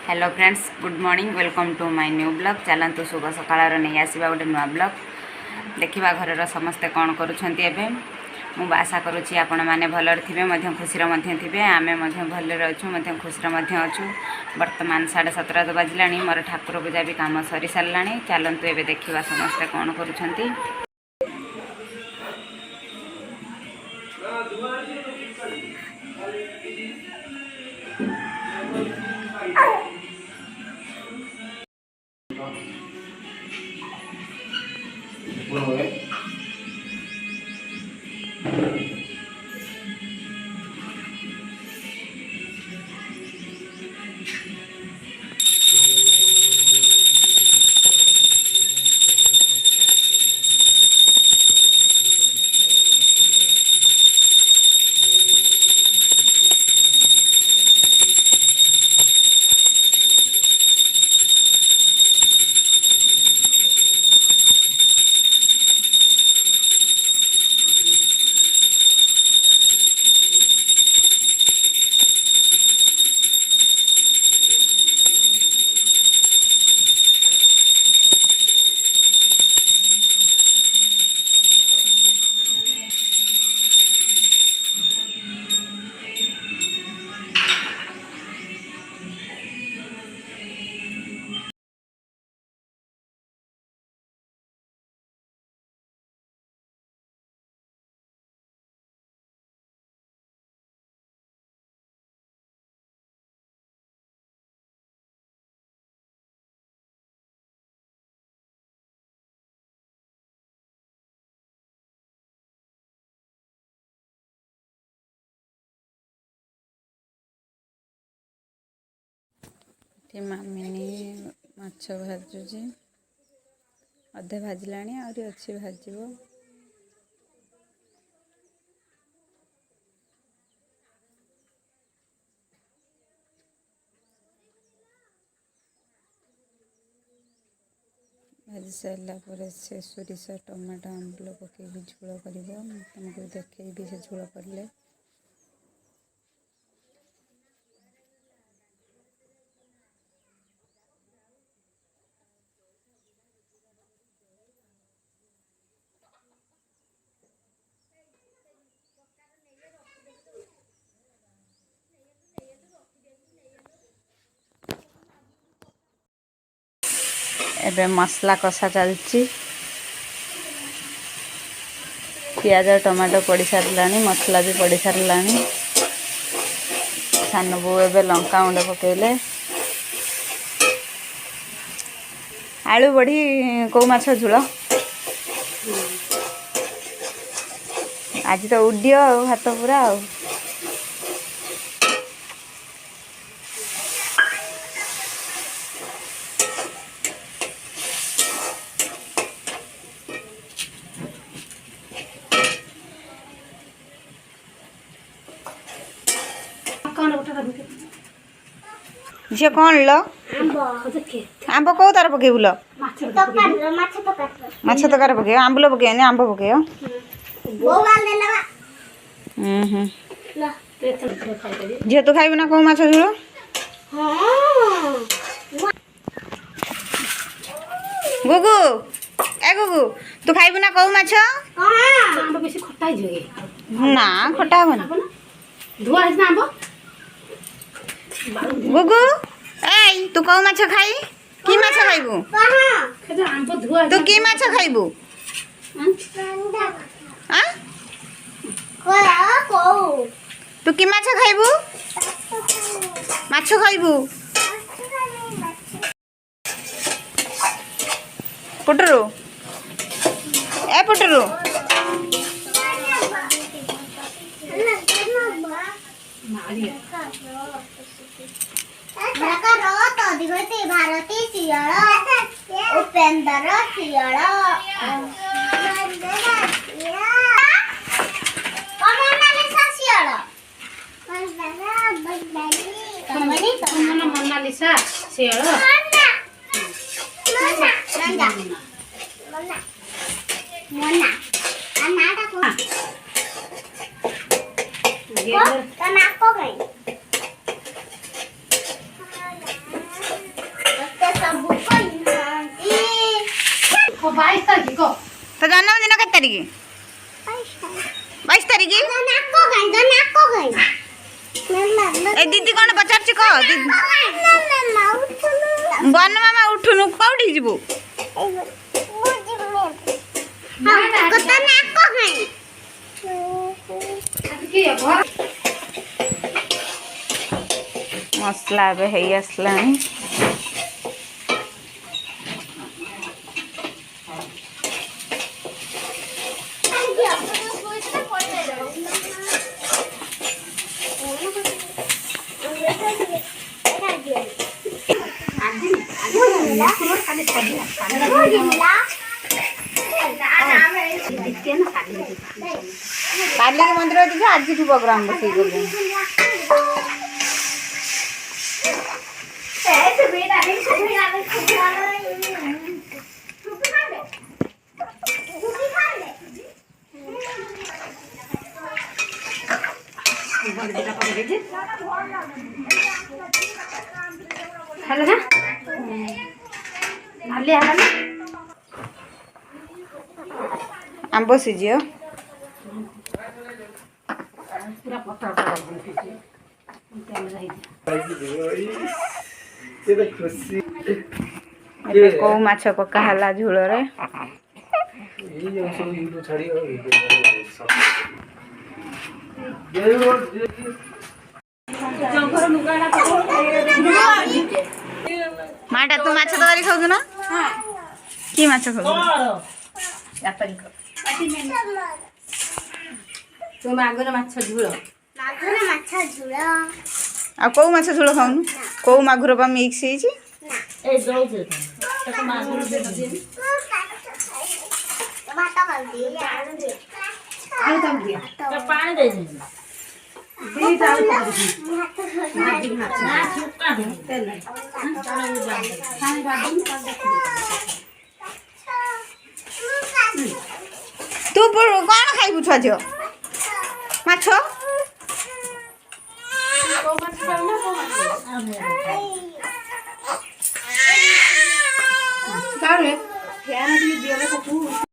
Hello friends, good morning. Welcome to my new blog. चलतु शुभ सकाळ नहीं आसवा गोटे नुआ ब्लॉग देखा घर समस्ते कौन करुँच। मु आशा करुँची आपण मैंने भलर थे, खुशी थे। आम भलर अच्छु, खुशी अच्छु। बर्तमान 7:30 बाजिला। मोर ठाकुर पूजा भी कम सरी सारा। चलतु एवं देखा समस्ते कौन करुँच। मामिनी माछ भाजुची अधे भाजला आहरी अच्छी भाजब। भाजी सारा पर से सोरिष टमाटो आंबुल पकई झोल कर तुमको देखी से झोल कले। एबे मसला कषा चलची। प्याज टमाटो पड़ सारा, मसला भी पड़ सारा। सान बो ए लंका गुंड पकेले। आलू बढ़ी कौ माछ झोल आज तो उड्डियो हाथ पूरा। झे कौन लो आंब कौ तार पकेबू लो माछ तकार पके आंबुल पके आंब पके। झे तू खाइबू ना कौ माछ झोल? गुगु ए गुगु तू खाइबू ना कौ माछ? ना खटा हबन। गुगु ए तू कौ माछ खाई? की माछ खाइबू? तू की माछ खाइबू? तू की माछ खाइबू? माछ खाइबू? पुटरू ए पुटरू भारती शियाल उपेंद्र शियाल मोनालिसा शियाल तो जन्मदिन के तारीख 22 तारीख ए दीदी कौन पचार कह बन मामा उठुनु कौटी जीवु मसला ए है आसला काली मंदिर देखिए आज प्रोग्राम बस आंब सीझ कौ माछ पका है झोल रे माटा तू माछ तरी खाऊ ना कि माछ खाऊ तुम आगर माछ झोल आ कौ माछ झोल खाऊनु कौ मागुर पा मिक्स ହେଇଛି ए दौ दे तो मागर दे दे आलू तम दिया तो पानी दे दे दी चाल कर दी ना छुपका दे तेल पानी डाल तू कौन खाइबु छुआ झियो माछ कारे फैन दी दियो को